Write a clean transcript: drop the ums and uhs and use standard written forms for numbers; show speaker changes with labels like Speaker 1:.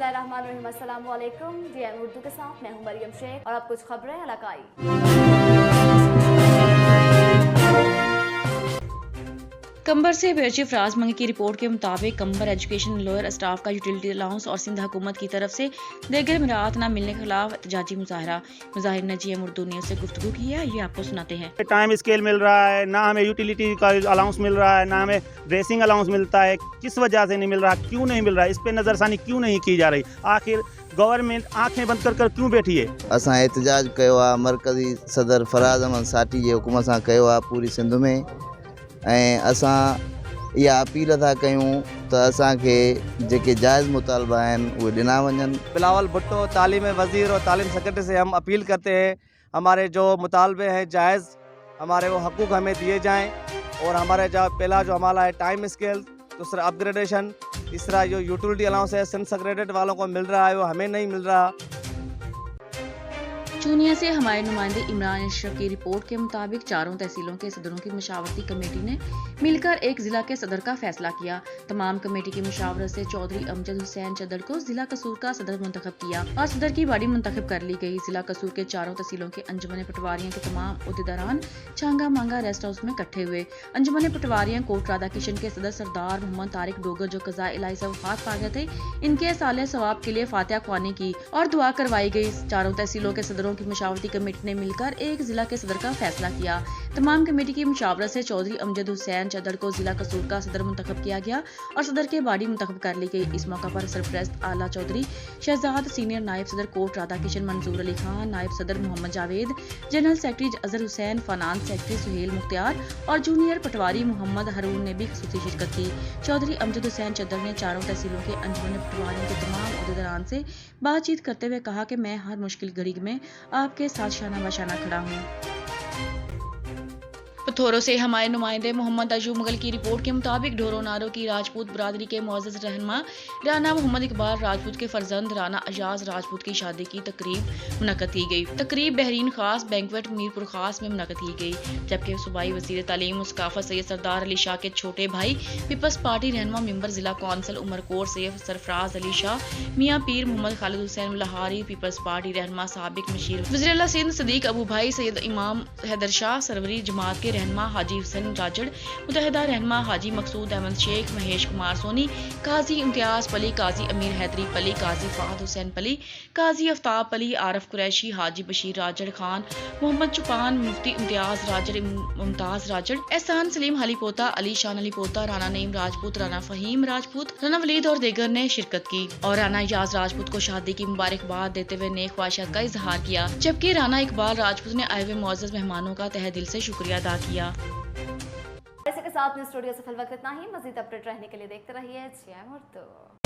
Speaker 1: बिस्मिल्लाहिर्रहमानिर्रहीम। अस्सलाम वालेकुम। DIM उर्दू के साथ मैं हूं मरियम शेख और अब कुछ खबरें इलाकाई।
Speaker 2: कंबर से ब्यूरो चीफ राज मंगी की रिपोर्ट के मुताबिक कंबर एजुकेशन लोअर स्टाफ का यूटिलिटी अलाउंस और सिंध हुकूमत की तरफ से देगर मिरात न मिलने के खिलाफ एहतजाजी मुजाहरा। मुजाहिर ने GM उर्दू न्यूज़ से गुफ्तगू की है, ये आपको सुनाते हैं।
Speaker 3: टाइम स्केल मिल रहा है, ना हमें यूटिलिटी का अलाउंस मिल रहा है, ना हमें ड्रेसिंग अलाउंस मिलता है। किस वजह से नहीं मिल रहा, क्यों नहीं मिल रहा, इस पर नज़रसानी क्यों नहीं की जा रही? आखिर गवर्नमेंट आंखें बंद कर क्यों बैठी है?
Speaker 4: असां एहतजाज कयो आहे मरकज़ी सदर फराज़ अहमद साटी जे हुकुम सां कयो आहे पूरी सिंध में, ऐं असां इहा अपील था कयूं त असांखे जेके जायज़ मुतालबा आहिनि उहे ॾिना वञनि।
Speaker 5: बिलावल भुट्टो तालीम वज़ीर और तालीम सेक्रेटरी से हम अपील करते हैं, हमारे जो मुतालबे हैं जायज़, हमारे वो हकूक़ हमें दिए जाएं। और हमारे जो पहला जो हमारा है टाइम स्केल, दूसरा अपग्रेडेशन, तीसरा जो यूटिलिटी अलाउंस है सिंध सेक्रेटरीट वालों को मिल रहा है वो हमें नहीं मिल रहा।
Speaker 2: चूनिया से हमारे नुमाइंदे इमरान अशरफ की रिपोर्ट के मुताबिक चारों तहसीलों के सदरों की मशावरती कमेटी ने मिलकर एक जिला के सदर का फैसला किया। तमाम कमेटी की मशावरत से चौधरी अमजद हुसैन चद्दड़ को जिला कसूर का सदर मुंतखब किया और सदर की बाड़ी मुंतखब कर ली गई। जिला कसूर के चारों तहसीलों के अंजुमन पटवारियों के तमाम उहदेदारान छांगा मांगा रेस्ट हाउस में इकट्ठे हुए। अंजुमन पटवारियों कोट राधा किशन के सदर सरदार मोहम्मद तारिक डोगर जो कज़ा इलाही से वफात पा गए थे, इनके साले सवाब के लिए फातिहा ख्वानी की और दुआ करवाई गई। चारों तहसीलों के सदरों की मशावरती कमेटी ने मिलकर एक जिला के सदर का फैसला किया। तमाम कमेटी की मुशावरत से चौधरी अमजद हुसैन चद्दड़ को जिला कसूर का सदर मुंतखब किया गया और सदर के बाड़ी मुंतखब कर ली गई। इस मौका पर सरपरस्त आला चौधरी शहजाद, सीनियर नायब सदर कोट राधा किशन मंजूर अली खान, नायब सदर Mohammad Javed, general secretary Azhar Hussain, finance secretary Suhail Mukhtiyar और जूनियर पटवारी मोहम्मद हरून ने भी खसूसी शिरकत की। चौधरी अमजद हुसैन चद्दड़ ने चारों तहसीलों के अंजुमन पटवारियों के तमाम उहदेदारान से बातचीत करते हुए कहा कि मैं हर मुश्किल घड़ी में आपके साथ शाना बशाना खड़ा हूँ। पथोरों से हमारे नुमाइंदे मोहम्मद अयूब मुगल की रिपोर्ट के मुताबिक ढोरो नारो की राजपूत बरादरी के मुअज़्ज़ज़ रहनुमा राना मोहम्मद इकबाल राजपूत के फर्जंद राना अजाज राजपूत की शादी की तकरीब मुनक़्क़द की गई। तकरीब बहरीन खास बैंक्वेट मीरपुर खास में मुनक़्क़द की गई, जबकि सूबाई वज़ीर तालीम मुस्काफ़त सैयद सरदार अली शाह के छोटे भाई पीपल्स पार्टी रहनुमा मेंबर जिला कौंसिल उमरकोट सैयद सरफराज अली शाह, मियाँ पीर मोहम्मद खालिद हुसैन लहारी पीपल्स पार्टी रहनुमा साबिक मशीर वज़ीर सिंध सदीक अबू भाई सैयद इमाम हैदर शाह सरवरी जमात के रहनुमा हाजी हुसैन राजड़, मुतहदा रहनुमा हाजी मकसूद अहमद शेख, महेश कुमार सोनी, काजी इम्तियाज पली, काजी अमीर हैदरी पली, काजी फाहद हुसैन पली, काजी आफ्ताब पली, आरफ कुरैशी, हाजी बशीर राजड़ खान, मोहम्मद चुपान, मुफ्ती इम्तियाज राजड़, मुमताज राजड़, एहसान सलीम हलीपोता, अली शान हलीपोता, राना नईम राजपूत, राना फहीम राजपूत, राना वलीद और दीगर ने शिरकत की और राना याज राजपूत को शादी की मुबारकबाद देते हुए नेक ख्वाहिशात का इजहार किया, जबकि राना इकबाल राजपूत ने आए हुए मुअज़्ज़ज़ मेहमानों का तहे दिल से शुक्रिया अदा किया।
Speaker 1: इसी के साथ न्यूज़ स्टूडियो से फिल वक्त इतना ही। मज़ीद अपडेट रहने के लिए देखते रहिए GIM उर्दू।